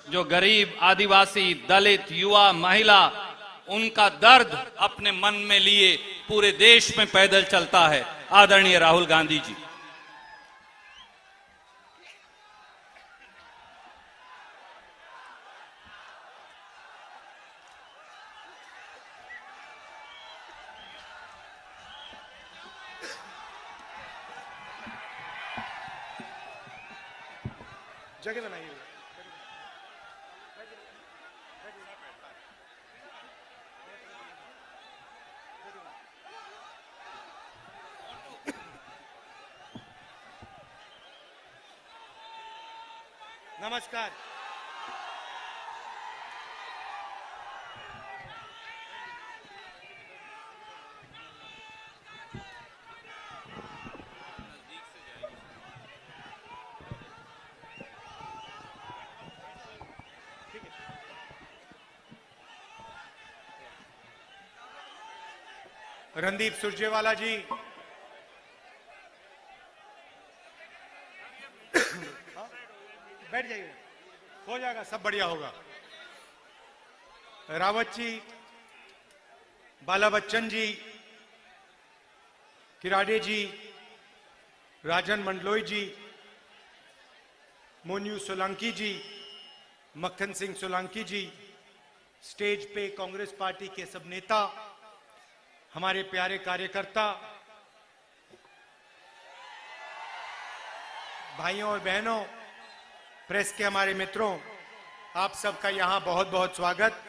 जो गरीब, आदिवासी, दलित, युवा, महिला, उनका दर्द अपने मन में लिए पूरे देश में पैदल चलता है, आदरणीय राहुल गांधी जी। जगह बनाइए। नमस्कार। रणदीप सुरजेवाला जी, बैठ जाइए, हो जाएगा, सब बढ़िया होगा। रावत जी, बाला बच्चन जी, किराडे जी, राजन मंडलोई जी, मोन्यू सोलंकी जी, मक्खन सिंह सोलंकी जी, स्टेज पे कांग्रेस पार्टी के सब नेता, हमारे प्यारे कार्यकर्ता, भाइयों और बहनों, प्रेस के हमारे मित्रों, आप सबका यहां बहुत बहुत स्वागत,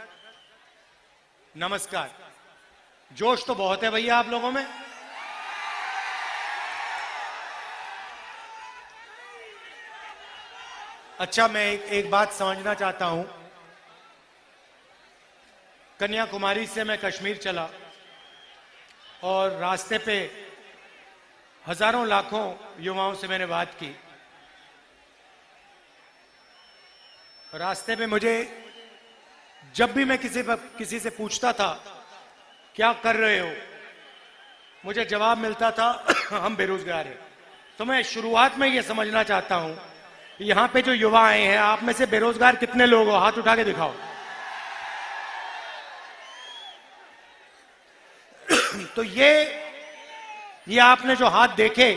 नमस्कार। जोश तो बहुत है भैया आप लोगों में। अच्छा, मैं एक बात समझना चाहता हूं। कन्याकुमारी से मैं कश्मीर चला और रास्ते पे हजारों लाखों युवाओं से मैंने बात की। रास्ते में मुझे जब भी मैं किसी से पूछता था क्या कर रहे हो, मुझे जवाब मिलता था हम बेरोजगार हैं। तो मैं शुरुआत में ये समझना चाहता हूं, यहां पे जो युवा आए हैं, आप में से बेरोजगार कितने लोग हो? हाथ उठा के दिखाओ। तो ये आपने जो हाथ देखे,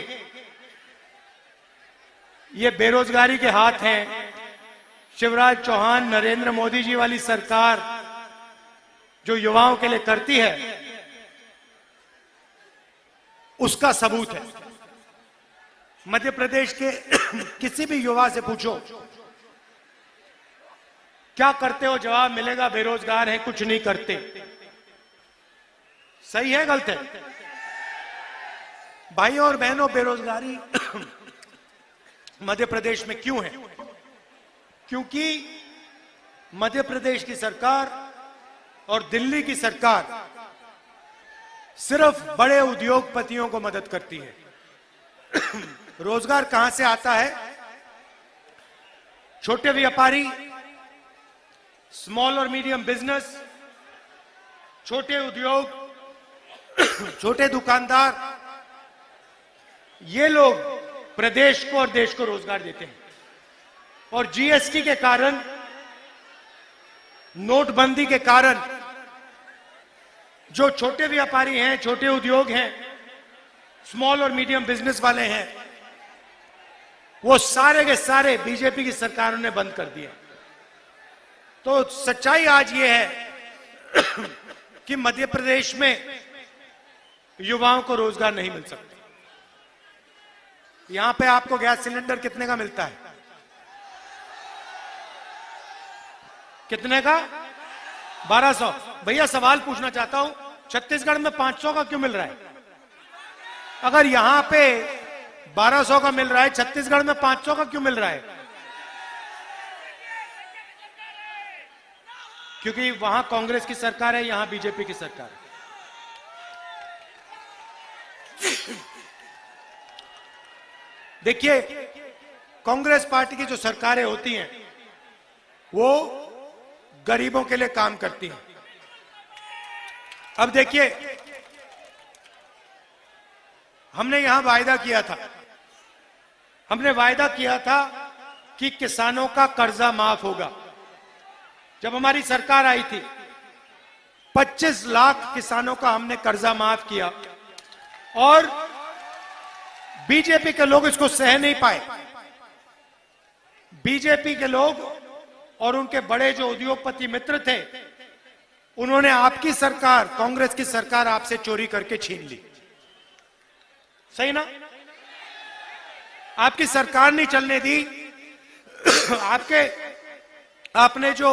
ये बेरोजगारी के हाथ हैं। शिवराज चौहान, नरेंद्र मोदी जी वाली सरकार जो युवाओं के लिए करती है, उसका सबूत है। मध्य प्रदेश के किसी भी युवा से पूछो क्या करते हो, जवाब मिलेगा बेरोजगार हैं, कुछ नहीं करते। सही है, गलत है? भाइयों और बहनों, बेरोजगारी मध्य प्रदेश में क्यों है? क्योंकि मध्य प्रदेश की सरकार और दिल्ली की सरकार सिर्फ बड़े उद्योगपतियों को मदद करती है। रोजगार कहां से आता है? छोटे व्यापारी, स्मॉल और मीडियम बिजनेस, छोटे उद्योग, छोटे दुकानदार, ये लोग प्रदेश को और देश को रोजगार देते हैं। और जीएसटी के कारण, नोटबंदी के कारण जो छोटे व्यापारी हैं, छोटे उद्योग हैं, स्मॉल और मीडियम बिजनेस वाले हैं, वो सारे के सारे बीजेपी की सरकारों ने बंद कर दिए। तो सच्चाई आज ये है कि मध्य प्रदेश में युवाओं को रोजगार नहीं मिल सकता। यहां पे आपको गैस सिलेंडर कितने का मिलता है? कितने का? 1200। भैया सवाल पूछना चाहता हूं, छत्तीसगढ़ में 500 का क्यों मिल रहा है? अगर यहां पे 1200 का मिल रहा है, छत्तीसगढ़ में 500 का क्यों मिल रहा है? क्योंकि वहां कांग्रेस की सरकार है, यहां बीजेपी की सरकार है। देखिए, कांग्रेस पार्टी की जो सरकारें होती हैं वो गरीबों के लिए काम करती हैं। अब देखिए, हमने यहां वायदा किया था, हमने वायदा किया था कि किसानों का कर्जा माफ होगा। जब हमारी सरकार आई थी 25 लाख किसानों का हमने कर्जा माफ किया और बीजेपी के लोग इसको सह नहीं पाए। बीजेपी के लोग और उनके बड़े जो उद्योगपति मित्र थे, उन्होंने आपकी सरकार, कांग्रेस की सरकार आपसे चोरी करके छीन ली। सही ना? आपकी सरकार नहीं चलने दी। आपने जो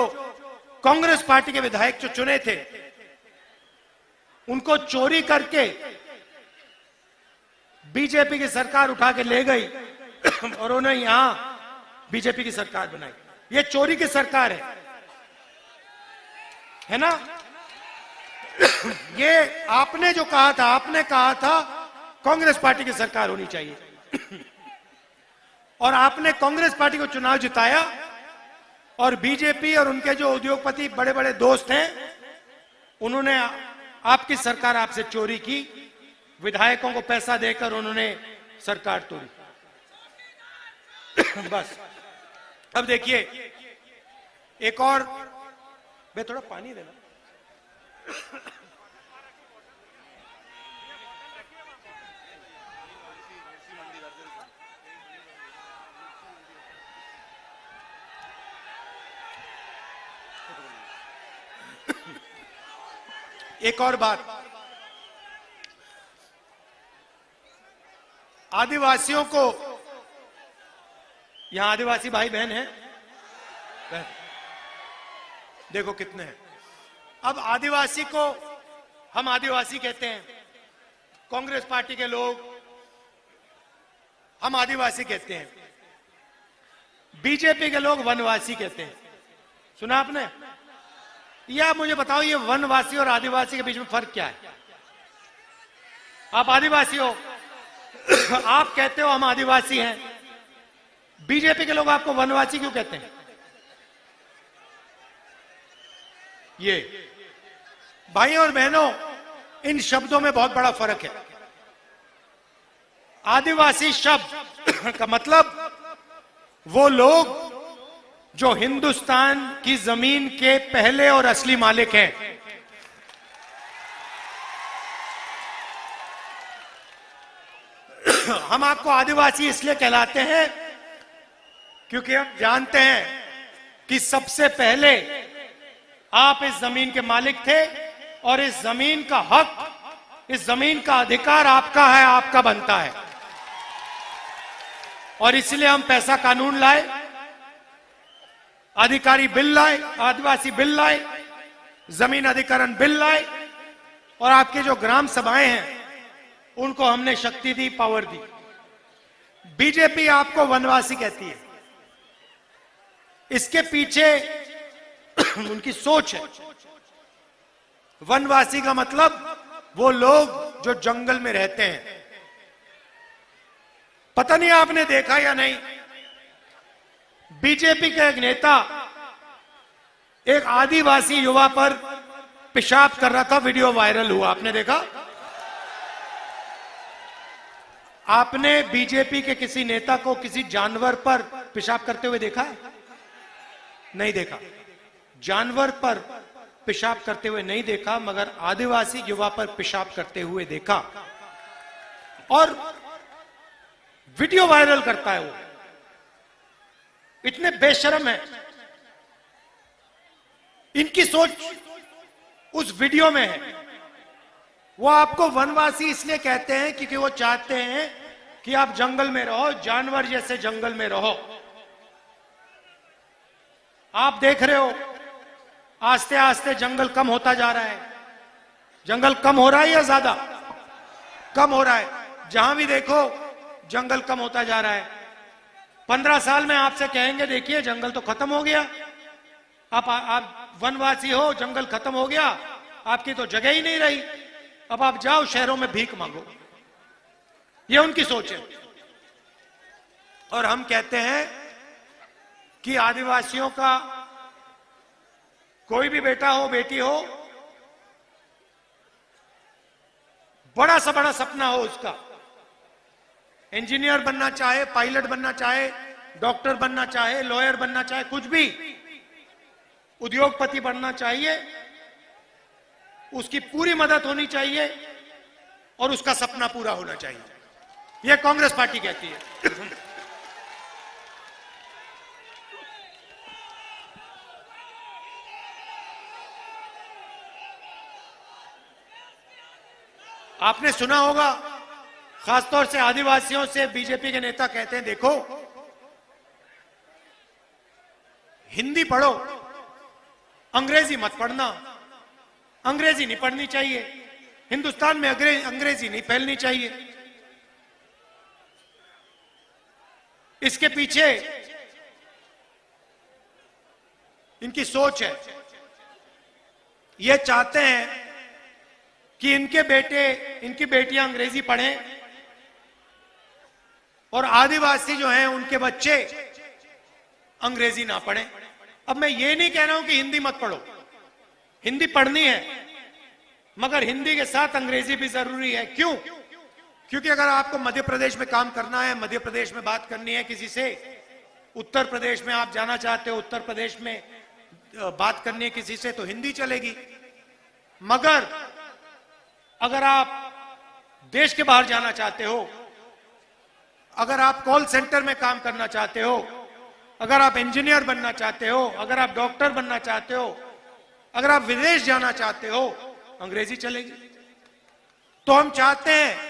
कांग्रेस पार्टी के विधायक जो चुने थे, उनको चोरी करके बीजेपी की सरकार उठा के ले गई और उन्हें यहां बीजेपी की सरकार बनाई। ये चोरी की सरकार है ना? ये आपने जो कहा था, आपने कहा था कांग्रेस पार्टी की सरकार होनी चाहिए और आपने कांग्रेस पार्टी को चुनाव जिताया और बीजेपी और उनके जो उद्योगपति बड़े बड़े दोस्त हैं, उन्होंने आपकी सरकार आपसे चोरी की, विधायकों को पैसा देकर उन्होंने सरकार तोड़ी। बस अब देखिए एक और, मैं थोड़ा पानी देना। एक और बात, आदिवासियों को, यहां आदिवासी भाई बहन हैं? देखो कितने हैं। अब आदिवासी को हम आदिवासी कहते हैं, कांग्रेस पार्टी के लोग हम आदिवासी कहते हैं, बीजेपी के लोग वनवासी कहते हैं। सुना आपने? या आप मुझे बताओ, ये वनवासी और आदिवासी के बीच में फर्क क्या है? आप आदिवासी हो, आप कहते हो हम आदिवासी हैं, बीजेपी के लोग आपको वनवासी क्यों कहते हैं? ये भाइयों और बहनों, इन शब्दों में बहुत बड़ा फर्क है। आदिवासी शब्द का मतलब वो लोग जो हिंदुस्तान की जमीन के पहले और असली मालिक हैं। हम आपको आदिवासी इसलिए कहलाते हैं क्योंकि हम जानते हैं कि सबसे पहले आप इस जमीन के मालिक थे और इस जमीन का हक, इस जमीन का अधिकार आपका है, आपका बनता है। और इसलिए हम पैसा कानून लाए, अधिकारी बिल लाए, आदिवासी बिल लाए, जमीन अधिकरण बिल लाए और आपके जो ग्राम सभाएं हैं उनको हमने शक्ति दी, पावर दी। बीजेपी आपको वनवासी कहती है, इसके पीछे उनकी सोच है। वनवासी का मतलब वो लोग जो जंगल में रहते हैं। पता नहीं आपने देखा या नहीं, बीजेपी का एक नेता एक आदिवासी युवा पर पेशाब कर रहा था, वीडियो वायरल हुआ, आपने देखा? आपने बीजेपी के किसी नेता को किसी जानवर पर पेशाब करते हुए देखा है? नहीं देखा। जानवर पर पेशाब करते हुए नहीं देखा, मगर आदिवासी युवा पर पेशाब करते हुए देखा और वीडियो वायरल करता है। वो इतने बेशर्म है, इनकी सोच उस वीडियो में है। वो आपको वनवासी इसलिए कहते हैं क्योंकि वो चाहते हैं कि आप जंगल में रहो, जानवर जैसे जंगल में रहो। आप देख रहे हो आस्ते आस्ते जंगल कम होता जा रहा है। जंगल कम हो रहा है या ज्यादा? कम हो रहा है। जहां भी देखो जंगल कम होता जा रहा है। 15 साल में आपसे कहेंगे देखिए जंगल तो खत्म हो गया, आप वनवासी हो, जंगल खत्म हो गया, आपकी तो जगह ही नहीं रही, अब आप जाओ शहरों में भीख मांगो। ये उनकी सोच है। और हम कहते हैं कि आदिवासियों का कोई भी बेटा हो, बेटी हो, बड़ा सा बड़ा सपना हो उसका, इंजीनियर बनना चाहे, पायलट बनना चाहे, डॉक्टर बनना चाहे, लॉयर बनना चाहे, कुछ भी, उद्योगपति बनना चाहिए, उसकी पूरी मदद होनी चाहिए और उसका सपना पूरा होना चाहिए, यह कांग्रेस पार्टी कहती है। आपने सुना होगा, खासतौर से आदिवासियों से बीजेपी के नेता कहते हैं, देखो हिंदी पढ़ो, अंग्रेजी मत पढ़ना, अंग्रेजी नहीं पढ़नी चाहिए, हिंदुस्तान में अंग्रेजी नहीं फैलनी चाहिए। इसके पीछे इनकी सोच है, ये चाहते हैं कि इनके बेटे, इनकी बेटियां अंग्रेजी पढ़ें और आदिवासी जो हैं उनके बच्चे अंग्रेजी ना पढ़ें। अब मैं ये नहीं कह रहा हूं कि हिंदी मत पढ़ो, हिंदी पढ़नी है, मगर हिंदी के साथ अंग्रेजी भी जरूरी है। क्यों? क्योंकि अगर आपको मध्य प्रदेश में काम करना है, मध्य प्रदेश में बात करनी है किसी से, उत्तर प्रदेश में आप जाना चाहते हो, उत्तर प्रदेश में बात करनी है किसी से, तो हिंदी चलेगी। मगर अगर आप देश के बाहर जाना चाहते हो, अगर आप कॉल सेंटर में काम करना चाहते हो, अगर आप इंजीनियर बनना चाहते हो, अगर आप डॉक्टर बनना चाहते हो, अगर आप विदेश जाना चाहते हो, अंग्रेजी चलेगी। तो हम चाहते हैं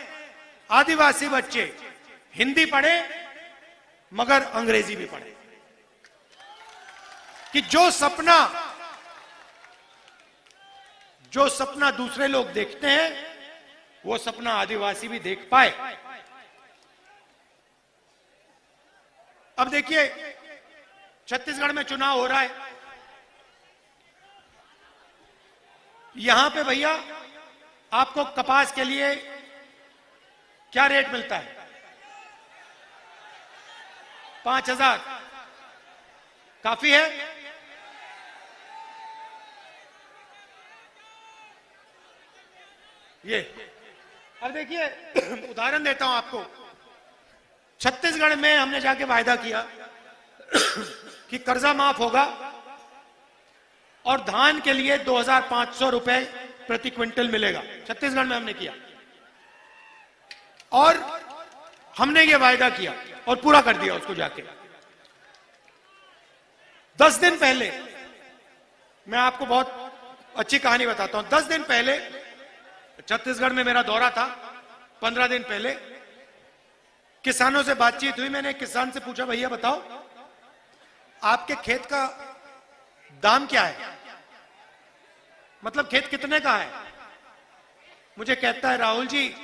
आदिवासी बच्चे हिंदी पढ़े मगर अंग्रेजी भी पढ़े, कि जो सपना दूसरे लोग देखते हैं वो सपना आदिवासी भी देख पाए। अब देखिए, छत्तीसगढ़ में चुनाव हो रहा है, यहां पे भैया आपको कपास के लिए क्या रेट मिलता है? 5,000 काफी है? ये अब देखिए, उदाहरण देता हूं आपको। छत्तीसगढ़ में हमने जाके वायदा किया कि कर्जा माफ होगा और धान के लिए 2,500 रुपए प्रति क्विंटल मिलेगा। छत्तीसगढ़ में हमने किया और हमने ये वायदा किया और पूरा कर दिया उसको जाके। 10 दिन पहले, मैं आपको बहुत अच्छी कहानी बताता हूं। 10 दिन पहले छत्तीसगढ़ में मेरा दौरा था, 15 दिन पहले किसानों से बातचीत हुई। मैंने किसान से पूछा, भैया बताओ आपके खेत का दाम क्या है, मतलब खेत कितने का है? मुझे कहता है, राहुल जी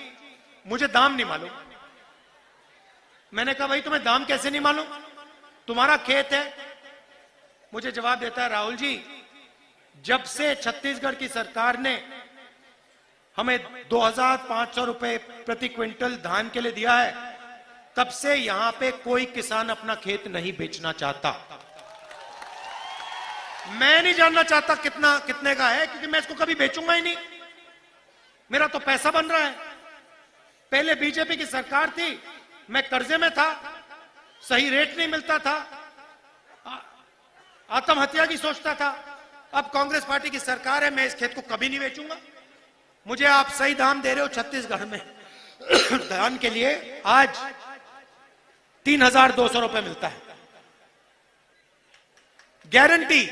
मुझे दाम नहीं मालूम। मैंने कहा, भाई तुम्हें दाम कैसे नहीं मालूम, तुम्हारा खेत है? मुझे जवाब देता है, राहुल जी जब से छत्तीसगढ़ की सरकार ने हमें 2,500 रुपए प्रति क्विंटल धान के लिए दिया है, तब से यहां पे कोई किसान अपना खेत नहीं बेचना चाहता। मैं नहीं जानना चाहता कितने का है, क्योंकि मैं इसको कभी बेचूंगा ही नहीं, मेरा तो पैसा बन रहा है। पहले बीजेपी की सरकार थी, मैं कर्जे में था, सही रेट नहीं मिलता था, आत्महत्या की सोचता था। अब कांग्रेस पार्टी की सरकार है, मैं इस खेत को कभी नहीं बेचूंगा। मुझे आप सही दाम दे रहे हो छत्तीसगढ़ में धान के लिए, आज 3,200 रुपए मिलता है, गारंटी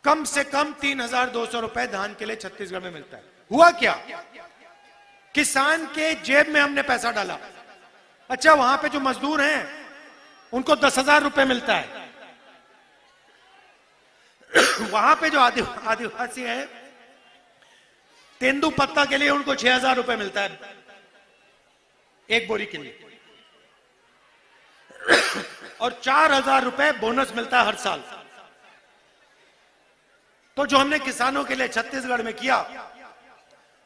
कम से कम 3,200 रुपए धान के लिए छत्तीसगढ़ में मिलता है। हुआ क्या? किसान के जेब में हमने पैसा डाला। अच्छा, वहां पे जो मजदूर हैं उनको 10,000 रुपए मिलता है, वहां पे जो आदिवासी हैं तेंदू पत्ता के लिए उनको 6,000 रुपए मिलता है एक बोरी के लिए, और 4,000 रुपए बोनस मिलता है हर साल। तो जो हमने किसानों के लिए छत्तीसगढ़ में किया,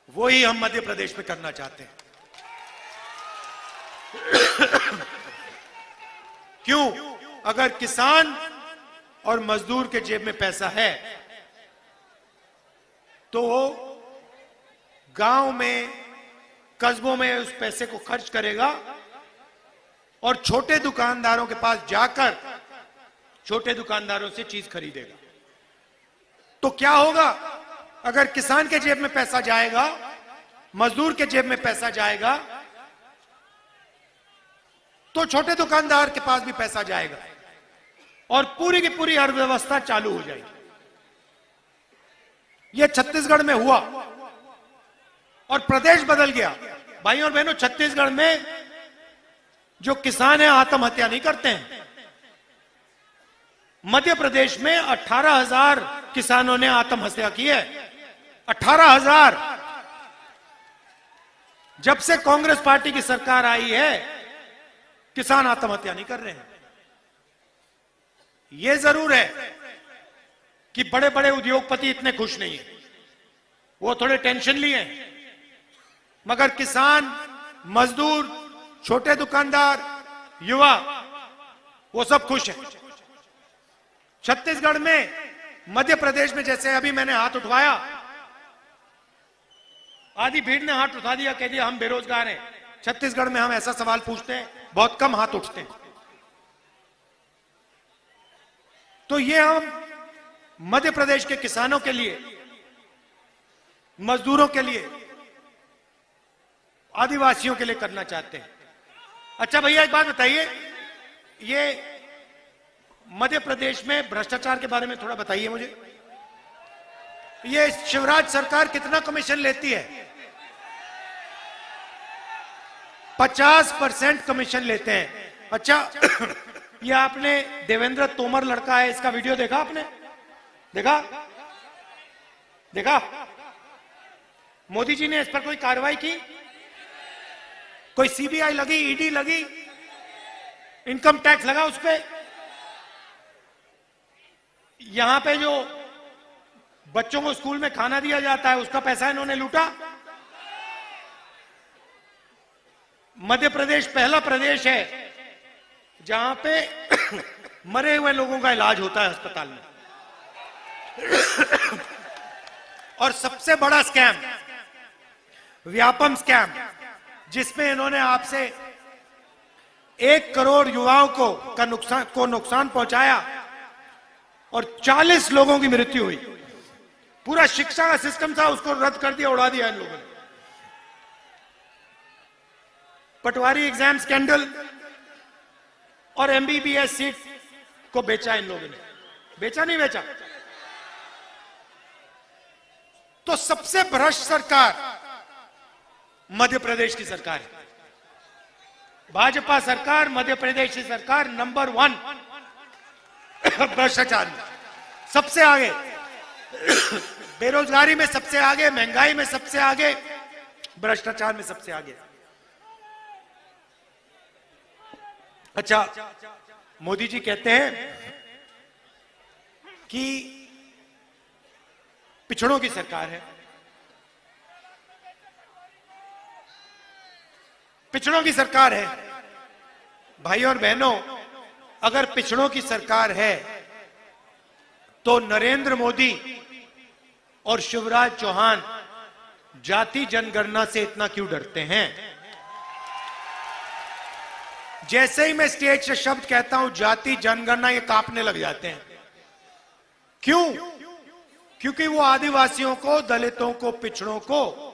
वही हम मध्य प्रदेश में करना चाहते हैं। क्यों? अगर किसान और मजदूर के जेब में पैसा है तो वो गांव में, कस्बों में उस पैसे को खर्च करेगा और छोटे दुकानदारों के पास जाकर छोटे दुकानदारों से चीज खरीदेगा। तो क्या होगा? अगर किसान के जेब में पैसा जाएगा, मजदूर के जेब में पैसा जाएगा, तो छोटे दुकानदार के पास भी पैसा जाएगा और पूरी की पूरी अर्थव्यवस्था चालू हो जाएगी। यह छत्तीसगढ़ में हुआ और प्रदेश बदल गया। भाइयों और बहनों, छत्तीसगढ़ में जो किसान हैं आत्महत्या नहीं करते हैं। मध्य प्रदेश में 18,000 किसानों ने आत्महत्या की है। 18,000। जब से कांग्रेस पार्टी की सरकार आई है, किसान आत्महत्या नहीं कर रहे हैं। यह जरूर है कि बड़े बड़े उद्योगपति इतने खुश नहीं है, वो थोड़े टेंशन लिए हैं, मगर किसान, मजदूर, छोटे दुकानदार, युवा, वो सब खुश हैं। छत्तीसगढ़ में, मध्य प्रदेश में जैसे अभी मैंने हाथ उठवाया, आधी भीड़ ने हाथ उठा दिया, कह दिया हम बेरोजगार हैं। छत्तीसगढ़ में हम ऐसा सवाल पूछते हैं, बहुत कम हाथ उठते हैं। तो ये हम मध्य प्रदेश के किसानों के लिए, मजदूरों के लिए, आदिवासियों के लिए करना चाहते हैं। अच्छा भैया, एक बात बताइए, ये मध्य प्रदेश में भ्रष्टाचार के बारे में थोड़ा बताइए मुझे। ये शिवराज सरकार कितना कमीशन लेती है? 50% कमीशन लेते हैं। अच्छा, ये आपने देवेंद्र तोमर लड़का है, इसका वीडियो देखा आपने? देखा? मोदी जी ने इस पर कोई कार्रवाई की? कोई सीबीआई लगी, ईडी लगी, इनकम टैक्स लगा उस पे? यहां पे जो बच्चों को स्कूल में खाना दिया जाता है, उसका पैसा इन्होंने लूटा? मध्य प्रदेश पहला प्रदेश है जहां पे मरे हुए लोगों का इलाज होता है अस्पताल में। और सबसे बड़ा स्कैम, व्यापम स्कैम, जिसमें इन्होंने आपसे 1 करोड़ युवाओं को नुकसान पहुंचाया और 40 लोगों की मृत्यु हुई। पूरा शिक्षा का सिस्टम था, उसको रद्द कर दिया, उड़ा दिया इन लोगों ने। पटवारी एग्जाम स्कैंडल और एमबीबीएस सीट को बेचा इन लोगों ने। बेचा नहीं बेचा? तो सबसे भ्रष्ट सरकार मध्य प्रदेश की सरकार है। भाजपा सरकार, मध्य प्रदेश की सरकार नंबर 1 भ्रष्टाचार में, सबसे आगे, बेरोजगारी में सबसे आगे, महंगाई में सबसे आगे, भ्रष्टाचार में सबसे आगे। अच्छा, मोदी जी कहते हैं कि पिछड़ों की सरकार है। पिछड़ों की सरकार है। भाइयों और बहनों, अगर पिछड़ों की सरकार है तो नरेंद्र मोदी और शिवराज चौहान जाति जनगणना से इतना क्यों डरते हैं? जैसे ही मैं स्टेज से शब्द कहता हूं जाति जनगणना, ये कांपने लग जाते हैं। क्यों? क्योंकि वो आदिवासियों को, दलितों को, पिछड़ों को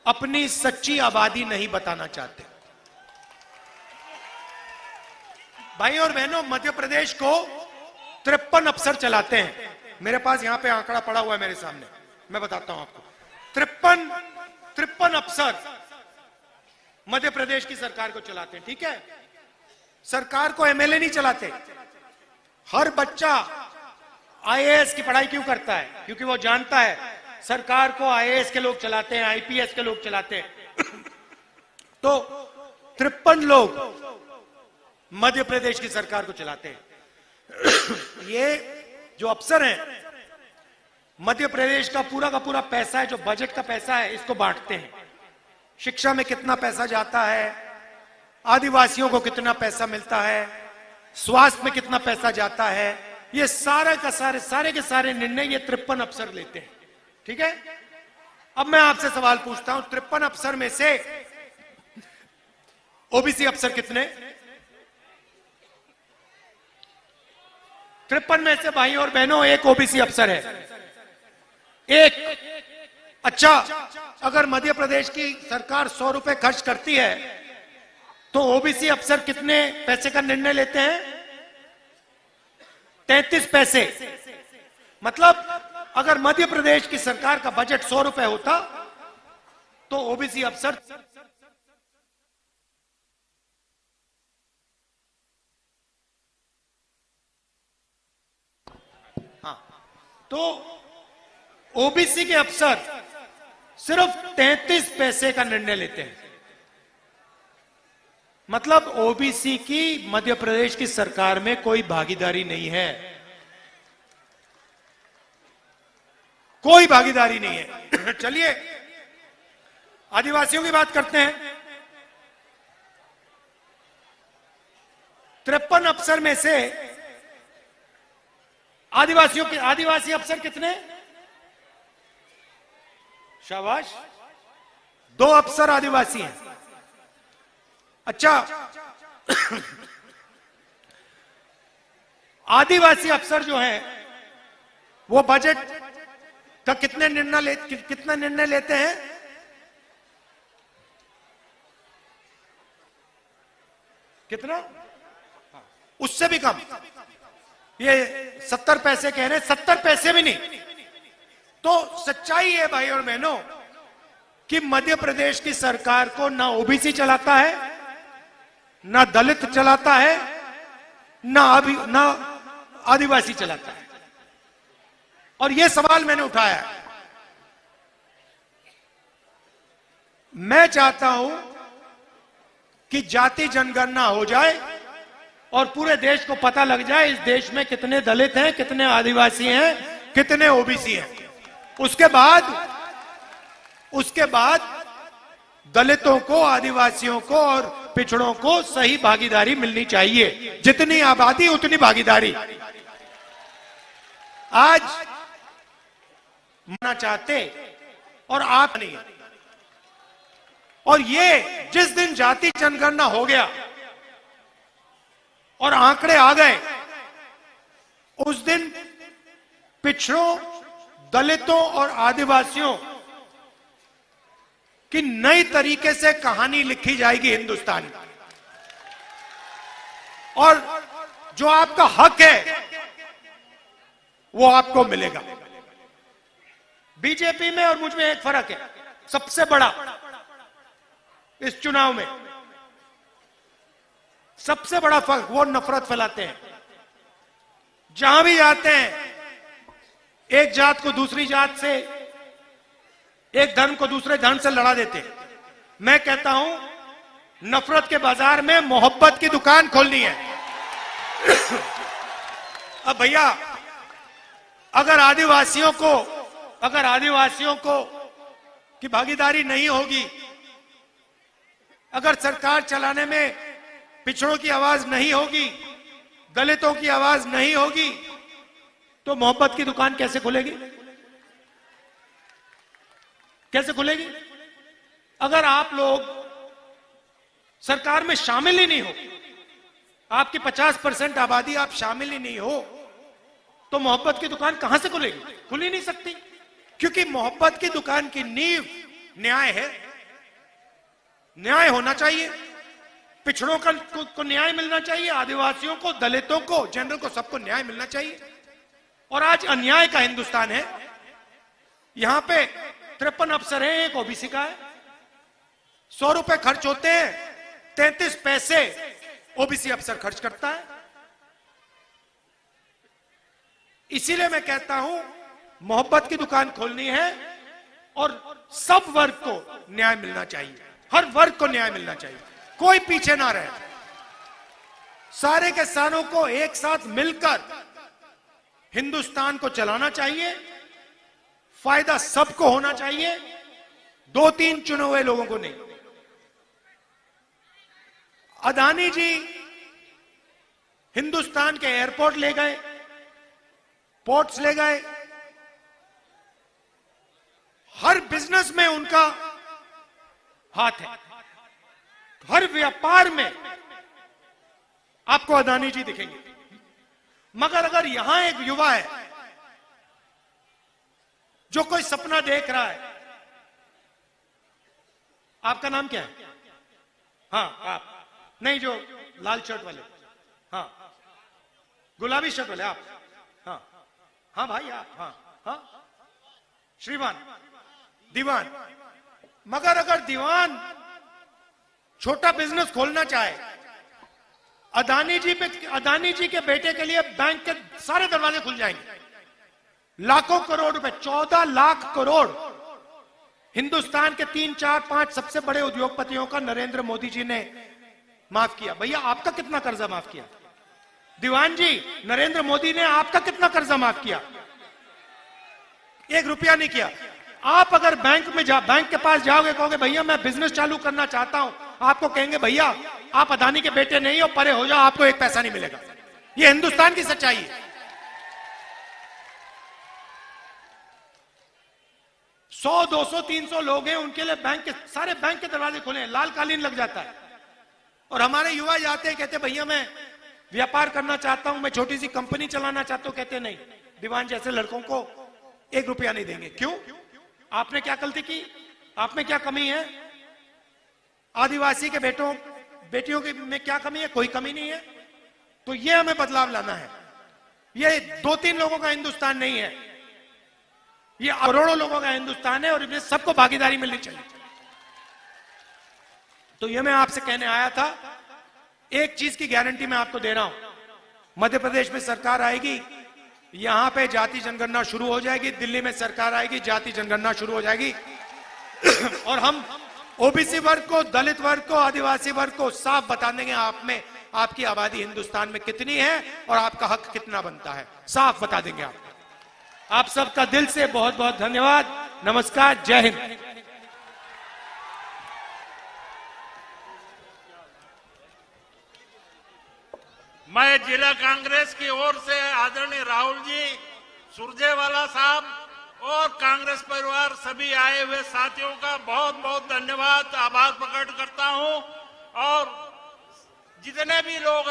अपनी सच्ची आबादी नहीं बताना चाहते। भाई और बहनों, मध्य प्रदेश को 53 अफसर चलाते हैं। मेरे पास यहां पे आंकड़ा पड़ा हुआ है मेरे सामने, मैं बताता हूं आपको। 53 अफसर मध्य प्रदेश की सरकार को चलाते हैं। ठीक है, सरकार को एमएलए नहीं चलाते। हर बच्चा आईएएस की पढ़ाई क्यों करता है? क्योंकि वो जानता है सरकार को आईएएस के लोग चलाते हैं, आईपीएस के लोग चलाते हैं। तो 53 लोग मध्य प्रदेश की सरकार को चलाते हैं। ये जो अफसर हैं, मध्य प्रदेश का पूरा पैसा है, जो बजट का पैसा है, इसको बांटते हैं। शिक्षा में कितना पैसा जाता है, आदिवासियों को कितना पैसा मिलता है, स्वास्थ्य में कितना पैसा जाता है, ये सारे के सारे निर्णय ये 53 अफसर लेते हैं। ठीक है, अब मैं आपसे सवाल पूछता हूं, 53 अफसर में से ओबीसी अफसर कितने? 53 में से भाई और बहनों एक ओबीसी अफसर है। एक अच्छा, अगर मध्य प्रदेश की सरकार 100 रुपए खर्च करती है तो ओबीसी अफसर कितने पैसे का निर्णय लेते हैं? 33 पैसे। मतलब अगर मध्य प्रदेश की सरकार का बजट 100 रुपए होता तो ओबीसी अफसर तो ओबीसी के अफसर सिर्फ 33 पैसे का निर्णय लेते हैं। मतलब ओबीसी की मध्य प्रदेश की सरकार में कोई भागीदारी नहीं है, कोई भागीदारी नहीं है। चलिए आदिवासियों की बात करते हैं। 53 अफसर में से आदिवासी अफसर कितने? शाबाश, 2 अफसर आदिवासी हैं। अच्छा, आदिवासी अफसर जो हैं वो बजट का कितना निर्णय लेते हैं? कितना? उससे भी कम। ये 70 पैसे कह रहे हैं, 70 पैसे भी नहीं। तो सच्चाई है भाई और बहनों कि मध्य प्रदेश की सरकार को ना ओबीसी चलाता है, ना दलित चलाता है, ना आदिवासी चलाता है। और यह सवाल मैंने उठाया है। मैं चाहता हूं कि जाति जनगणना हो जाए और पूरे देश को पता लग जाए इस देश में कितने दलित हैं, कितने आदिवासी हैं, कितने ओबीसी हैं। उसके बाद दलितों को, आदिवासियों को और पिछड़ों को सही भागीदारी मिलनी चाहिए। जितनी आबादी उतनी भागीदारी। आज मानना चाहते और आप नहीं। और ये जिस दिन जाति जनगणना हो गया और आंकड़े आ गए, उस दिन पिछड़ों, दलितों और आदिवासियों की नई तरीके से कहानी लिखी जाएगी हिंदुस्तान की। और जो आपका हक है वो आपको मिलेगा। बीजेपी में और मुझ में एक फर्क है, सबसे बड़ा इस चुनाव में सबसे बड़ा फर्क, वो नफरत फैलाते हैं। जहां भी जाते हैं एक जात को दूसरी जात से, एक धर्म को दूसरे धर्म से लड़ा देते हैं। मैं कहता हूं नफरत के बाजार में मोहब्बत की दुकान खोलनी है। अब भैया, अगर आदिवासियों को की भागीदारी नहीं होगी, अगर सरकार चलाने में पिछड़ों की आवाज नहीं होगी, दलितों की आवाज नहीं होगी, तो मोहब्बत की दुकान कैसे खुलेगी? कैसे खुलेगी? अगर आप लोग सरकार में शामिल ही नहीं हो, आपकी 50% आबादी आप शामिल ही नहीं हो, तो मोहब्बत की दुकान कहां से खुलेगी? खुल ही नहीं सकती। क्योंकि मोहब्बत की दुकान की नींव न्याय है। न्याय होना चाहिए, पिछड़ों को न्याय मिलना चाहिए, आदिवासियों को, दलितों को, जनरल को, सबको न्याय मिलना चाहिए। और आज अन्याय का हिंदुस्तान है। यहां पे 53 अफसर हैं, एक ओबीसी का है। 100 रुपए खर्च होते हैं, 33 पैसे ओबीसी अफसर खर्च करता है। इसीलिए मैं कहता हूं मोहब्बत की दुकान खोलनी है और सब वर्ग को न्याय मिलना चाहिए। हर वर्ग को न्याय मिलना चाहिए, कोई पीछे ना रहे। सारे किसानों को एक साथ मिलकर हिंदुस्तान को चलाना चाहिए। फायदा सबको होना चाहिए, 2-3 चुने हुए लोगों को नहीं। अदानी जी हिंदुस्तान के एयरपोर्ट ले गए, पोर्ट्स ले गए, हर बिजनेस में उनका हाथ है। हर व्यापार में आपको अदानी जी दिखेंगे। मगर अगर यहां एक युवा है जो कोई सपना देख रहा है। आपका नाम क्या है? हाँ आप नहीं, जो लाल शर्ट वाले, हाँ गुलाबी शर्ट वाले आप, हाँ हाँ भाई आप, हाँ हाँ श्रीमान दीवान। मगर अगर दीवान छोटा बिजनेस खोलना चाहे, अदानी जी के बेटे के लिए बैंक के सारे दरवाजे खुल जाएंगे। लाखों करोड़ रुपए, 14 लाख करोड़ हिंदुस्तान के 3, 4, 5 सबसे बड़े उद्योगपतियों का नरेंद्र मोदी जी ने माफ किया। भैया आपका कितना कर्जा माफ किया? दीवान जी, नरेंद्र मोदी ने आपका कितना कर्जा माफ किया? 1 रुपया नहीं किया। आप अगर बैंक के पास जाओगे, कहोगे भैया मैं बिजनेस चालू करना चाहता हूं, आपको कहेंगे भैया आप अदानी के बेटे नहीं हो, परे हो जाओ, आपको 1 पैसा नहीं मिलेगा। ये हिंदुस्तान की सच्चाई है। 100, 200, 300 लोग हैं, उनके लिए सारे बैंक के दरवाजे खुले हैं, लाल कालीन लग जाता है। और हमारे युवा जाते हैं, कहते भैया मैं व्यापार करना चाहता हूं, मैं छोटी सी कंपनी चलाना चाहता हूं, कहते नहीं, दीवान जैसे लड़कों को 1 रुपया नहीं देंगे। क्यों? आपने क्या गलती की? आप में क्या कमी है? आदिवासी के बेटियों में क्या कमी है? कोई कमी नहीं है। तो ये हमें बदलाव लाना है। ये 2-3 लोगों का हिंदुस्तान नहीं है, ये करोड़ों लोगों का हिंदुस्तान है और इसमें सबको भागीदारी मिलनी चाहिए। तो ये मैं आपसे कहने आया था। एक चीज की गारंटी मैं आपको दे रहा हूं, मध्य प्रदेश में सरकार आएगी, यहां पे जाति जनगणना शुरू हो जाएगी, दिल्ली में सरकार आएगी, जाति जनगणना शुरू हो जाएगी और हम ओबीसी वर्ग को, दलित वर्ग को, आदिवासी वर्ग को साफ बता देंगे आपकी आबादी हिंदुस्तान में कितनी है और आपका हक कितना बनता है, साफ बता देंगे आप सबका दिल से बहुत बहुत धन्यवाद। नमस्कार, जय हिंद। मैं जिला कांग्रेस की ओर से आदरणीय राहुल जी, सुरजेवाला साहब और कांग्रेस परिवार सभी आए हुए साथियों का बहुत बहुत धन्यवाद, आभार प्रकट करता हूं। और जितने भी लोग